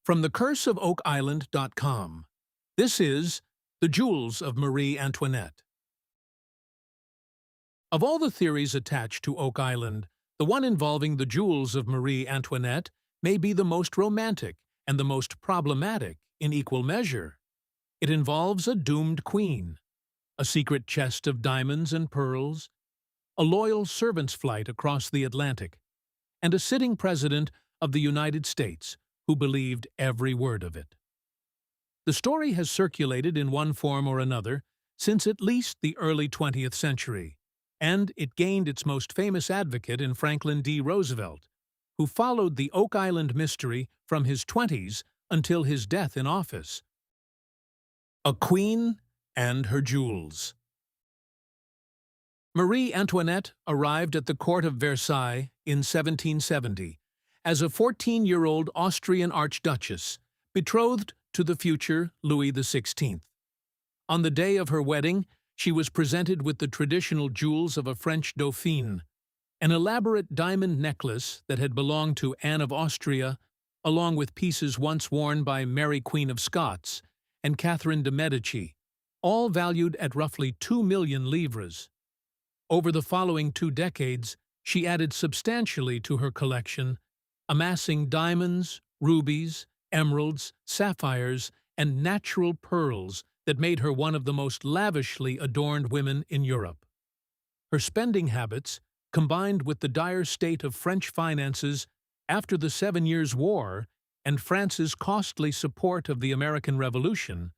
From thecurseofoakisland.com, this is The Jewels of Marie Antoinette. Of all the theories attached to Oak Island, the one involving the jewels of Marie Antoinette may be the most romantic and the most problematic in equal measure. It involves a doomed queen, a secret chest of diamonds and pearls, a loyal servant's flight across the Atlantic, and a sitting president of the United States who believed every word of it. The story has circulated in one form or another since at least the early 20th century, and it gained its most famous advocate in Franklin D. Roosevelt, who followed the Oak Island mystery from his 20s until his death in office. A Queen and Her Jewels. Marie Antoinette arrived at the court of Versailles in 1770 as a 14-year-old Austrian archduchess, betrothed to the future Louis XVI. On the day of her wedding, she was presented with the traditional jewels of a French dauphine, an elaborate diamond necklace that had belonged to Anne of Austria, along with pieces once worn by Mary Queen of Scots and Catherine de' Medici, all valued at roughly 2 million livres. Over the following 2 decades, she added substantially to her collection, amassing diamonds, rubies, emeralds, sapphires, and natural pearls that made her one of the most lavishly adorned women in Europe. Her spending habits, combined with the dire state of French finances after the 7 Years' War and France's costly support of the American Revolution,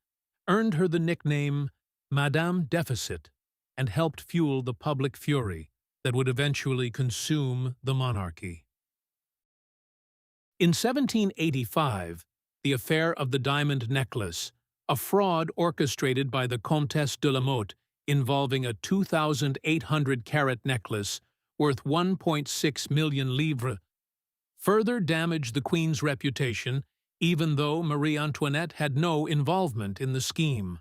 earned her the nickname Madame Deficit and helped fuel the public fury that would eventually consume the monarchy. In 1785, the affair of the diamond necklace, a fraud orchestrated by the Comtesse de la Motte involving a 2,800-carat necklace worth 1.6 million livres, further damaged the Queen's reputation, even though Marie Antoinette had no involvement in the scheme.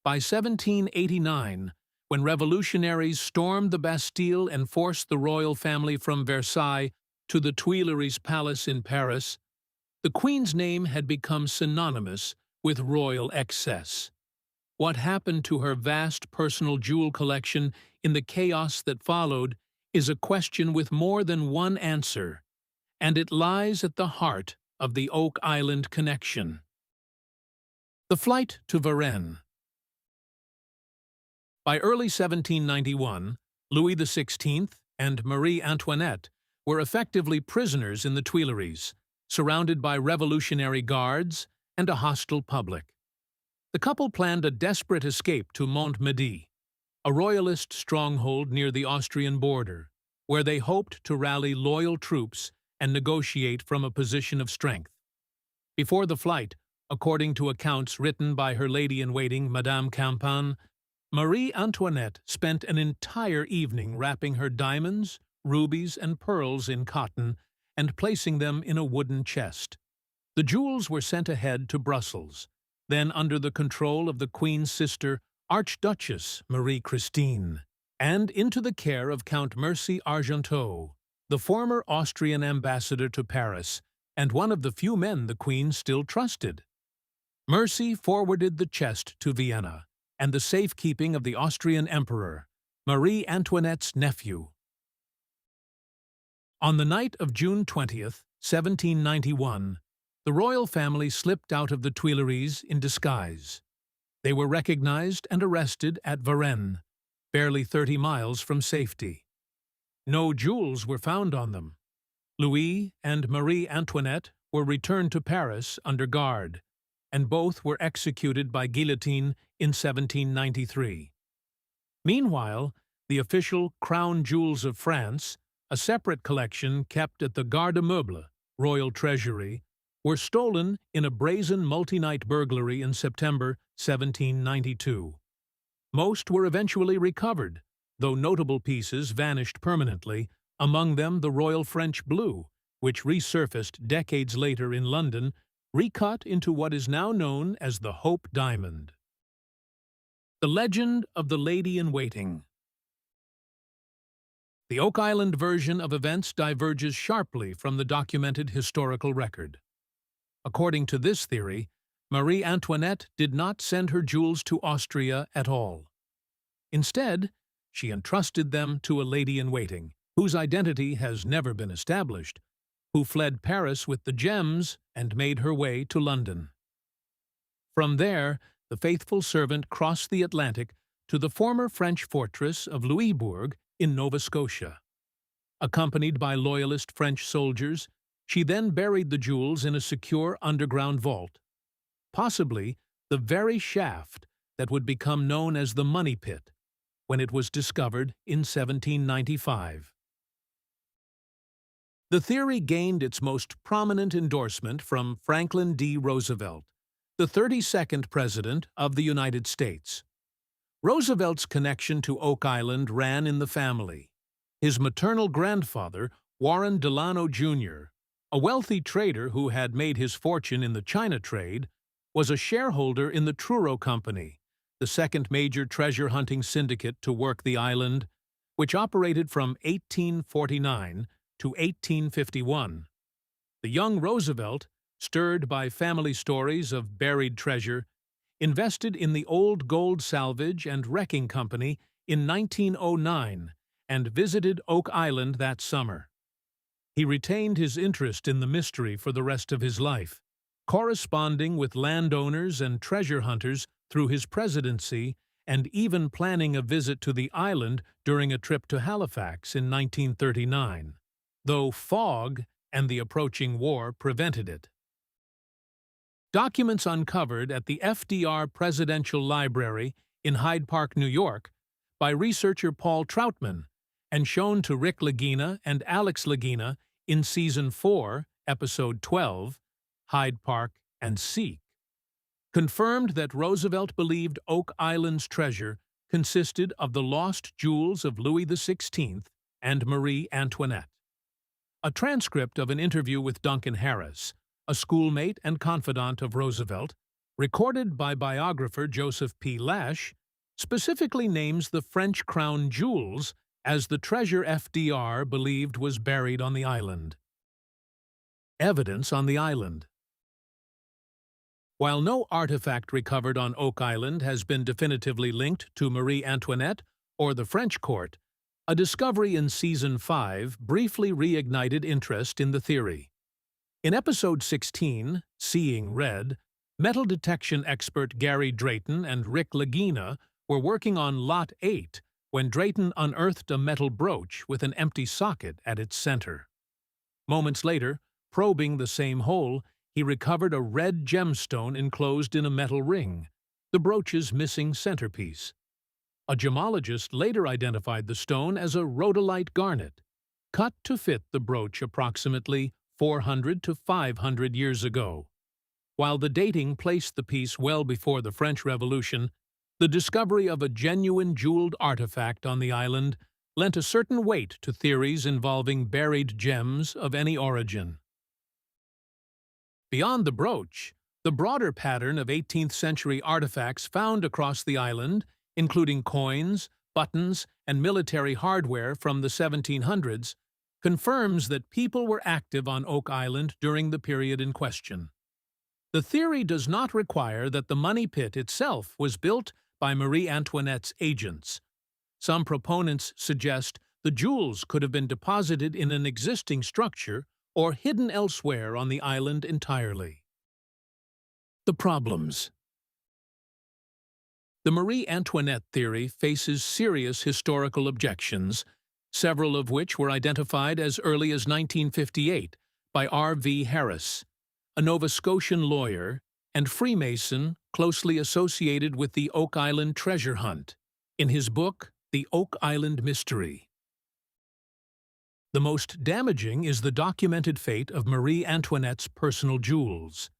By 1789, when revolutionaries stormed the Bastille and forced the royal family from Versailles to the Tuileries Palace in Paris, the Queen's name had become synonymous with royal excess. What happened to her vast personal jewel collection in the chaos that followed is a question with more than one answer, and it lies at the heart of the Oak Island connection. The flight to Varennes. By early 1791, Louis XVI and Marie Antoinette were effectively prisoners in the Tuileries, surrounded by revolutionary guards and a hostile public. The couple planned a desperate escape to Montmedy, a royalist stronghold near the Austrian border, where they hoped to rally loyal troops and negotiate from a position of strength. Before the flight, according to accounts written by her lady-in-waiting, Madame Campan, Marie Antoinette spent an entire evening wrapping her diamonds, rubies, and pearls in cotton and placing them in a wooden chest. The jewels were sent ahead to Brussels, then under the control of the Queen's sister, Archduchess Marie Christine, and into the care of Count Mercy Argenteau, the former Austrian ambassador to Paris and one of the few men the Queen still trusted. Mercy forwarded the chest to Vienna and the safekeeping of the Austrian Emperor, Marie Antoinette's nephew. On the night of June 20th, 1791, the royal family slipped out of the Tuileries in disguise. They were recognized and arrested at Varennes, barely 30 miles from safety. No jewels were found on them. Louis and Marie Antoinette were returned to Paris under guard, and both were executed by guillotine in 1793. Meanwhile, the official Crown Jewels of France, a separate collection kept at the Garde-Meuble, Royal Treasury, were stolen in a brazen multi-night burglary in September 1792. Most were eventually recovered, though notable pieces vanished permanently, among them the Royal French Blue, which resurfaced decades later in London, recut into what is now known as the Hope Diamond. The Legend of the Lady-in-Waiting. The Oak Island version of events diverges sharply from the documented historical record. According to this theory, Marie Antoinette did not send her jewels to Austria at all. Instead, she entrusted them to a lady-in-waiting, whose identity has never been established, who fled Paris with the gems and made her way to London. From there, the faithful servant crossed the Atlantic to the former French fortress of Louisbourg in Nova Scotia. Accompanied by loyalist French soldiers, she then buried the jewels in a secure underground vault, possibly the very shaft that would become known as the Money Pit when it was discovered in 1795. The theory gained its most prominent endorsement from Franklin D. Roosevelt, the 32nd President of the United States. Roosevelt's connection to Oak Island ran in the family. His maternal grandfather, Warren Delano Jr., a wealthy trader who had made his fortune in the China trade, was a shareholder in the Truro Company, the second major treasure-hunting syndicate to work the island, which operated from 1849 to 1851. The young Roosevelt, stirred by family stories of buried treasure, invested in the Old Gold Salvage and Wrecking Company in 1909 and visited Oak Island that summer. He retained his interest in the mystery for the rest of his life, corresponding with landowners and treasure hunters through his presidency and even planning a visit to the island during a trip to Halifax in 1939, though fog and the approaching war prevented it. Documents uncovered at the FDR Presidential Library in Hyde Park, New York, by researcher Paul Troutman and shown to Rick Lagina and Alex Lagina in Season 4, Episode 12, Hyde Park and Seek, confirmed that Roosevelt believed Oak Island's treasure consisted of the lost jewels of Louis XVI and Marie Antoinette. A transcript of an interview with Duncan Harris, a schoolmate and confidant of Roosevelt, recorded by biographer Joseph P. Lash, specifically names the French crown jewels as the treasure FDR believed was buried on the island. Evidence on the island. While no artifact recovered on Oak Island has been definitively linked to Marie Antoinette or the French court, a discovery in Season 5 briefly reignited interest in the theory. In Episode 16, Seeing Red, metal detection expert Gary Drayton and Rick Lagina were working on Lot 8 when Drayton unearthed a metal brooch with an empty socket at its center. Moments later, probing the same hole, he recovered a red gemstone enclosed in a metal ring, the brooch's missing centerpiece. A gemologist later identified the stone as a rhodolite garnet, cut to fit the brooch approximately 400 to 500 years ago. While the dating placed the piece well before the French Revolution, the discovery of a genuine jeweled artifact on the island lent a certain weight to theories involving buried gems of any origin. Beyond the brooch, the broader pattern of 18th-century artifacts found across the island, including coins, buttons, and military hardware from the 1700s, confirms that people were active on Oak Island during the period in question. The theory does not require that the Money Pit itself was built by Marie Antoinette's agents. Some proponents suggest the jewels could have been deposited in an existing structure or hidden elsewhere on the island entirely. The problems. The Marie Antoinette theory faces serious historical objections, several of which were identified as early as 1958 by R.V. Harris, a Nova Scotian lawyer and Freemason closely associated with the Oak Island treasure hunt, in his book, The Oak Island Mystery. The most damaging is the documented fate of Marie Antoinette's personal jewels.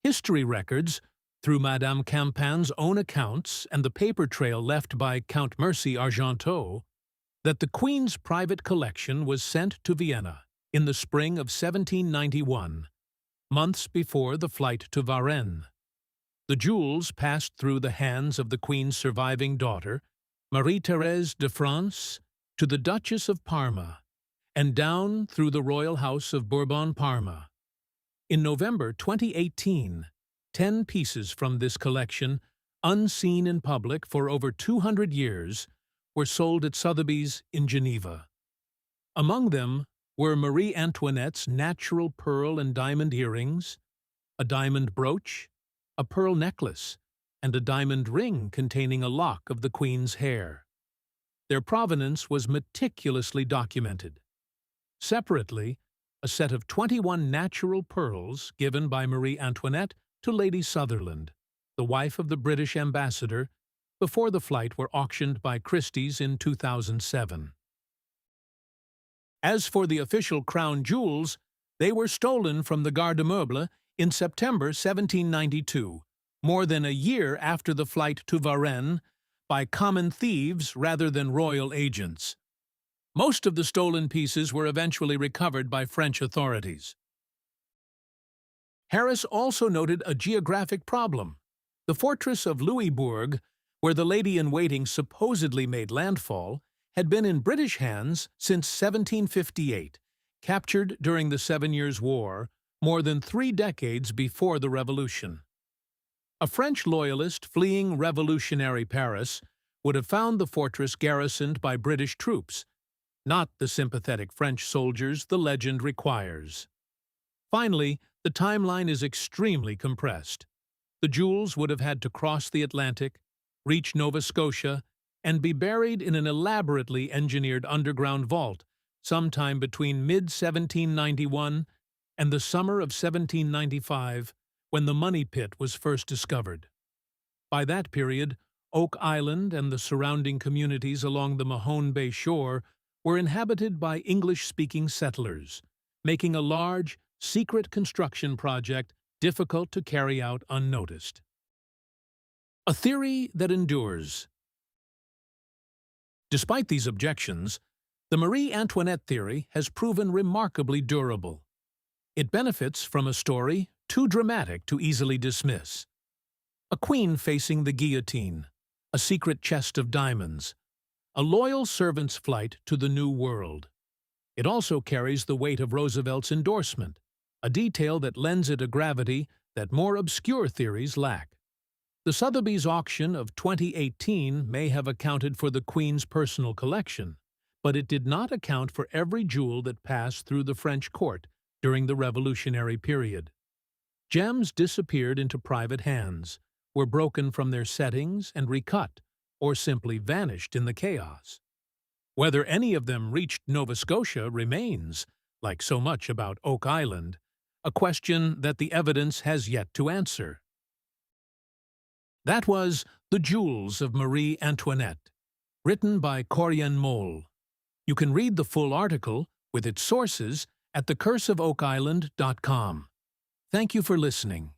History records, through Madame Campin's own accounts and the paper trail left by Count Mercy Argenteau, that the Queen's private collection was sent to Vienna in the spring of 1791, months before the flight to Varennes. The jewels passed through the hands of the Queen's surviving daughter, Marie-Thérèse de France, to the Duchess of Parma, and down through the royal house of Bourbon-Parma. In November 2018, 10 pieces from this collection, unseen in public for over 200 years, were sold at Sotheby's in Geneva. Among them were Marie Antoinette's natural pearl and diamond earrings, a diamond brooch, a pearl necklace, and a diamond ring containing a lock of the Queen's hair. Their provenance was meticulously documented. Separately, a set of 21 natural pearls given by Marie Antoinette to Lady Sutherland, the wife of the British ambassador, before the flight were auctioned by Christie's in 2007. As for the official crown jewels, they were stolen from the Garde Meuble in September 1792, more than a year after the flight to Varennes, by common thieves rather than royal agents. Most of the stolen pieces were eventually recovered by French authorities. Harris also noted a geographic problem. The fortress of Louisbourg, where the lady-in-waiting supposedly made landfall, had been in British hands since 1758, captured during the 7 Years' War, more than 3 decades before the Revolution. A French loyalist fleeing revolutionary Paris would have found the fortress garrisoned by British troops, not the sympathetic French soldiers the legend requires. Finally, the timeline is extremely compressed. The jewels would have had to cross the Atlantic, reach Nova Scotia, and be buried in an elaborately engineered underground vault sometime between mid-1791 and the summer of 1795, when the money pit was first discovered. By that period, Oak Island and the surrounding communities along the Mahone Bay shore were inhabited by English-speaking settlers, making a large, secret construction project difficult to carry out unnoticed. A theory that endures. Despite these objections, the Marie Antoinette theory has proven remarkably durable. It benefits from a story too dramatic to easily dismiss. A queen facing the guillotine, a secret chest of diamonds, a loyal servant's flight to the New World. It also carries the weight of Roosevelt's endorsement, a detail that lends it a gravity that more obscure theories lack. The Sotheby's auction of 2018 may have accounted for the Queen's personal collection, but it did not account for every jewel that passed through the French court during the Revolutionary period. Gems disappeared into private hands, were broken from their settings and recut, or simply vanished in the chaos. Whether any of them reached Nova Scotia remains, like so much about Oak Island, a question that the evidence has yet to answer. That was The Jewels of Marie Antoinette, written by Corinne Moll. You can read the full article, with its sources, at thecurseofoakisland.com. Thank you for listening.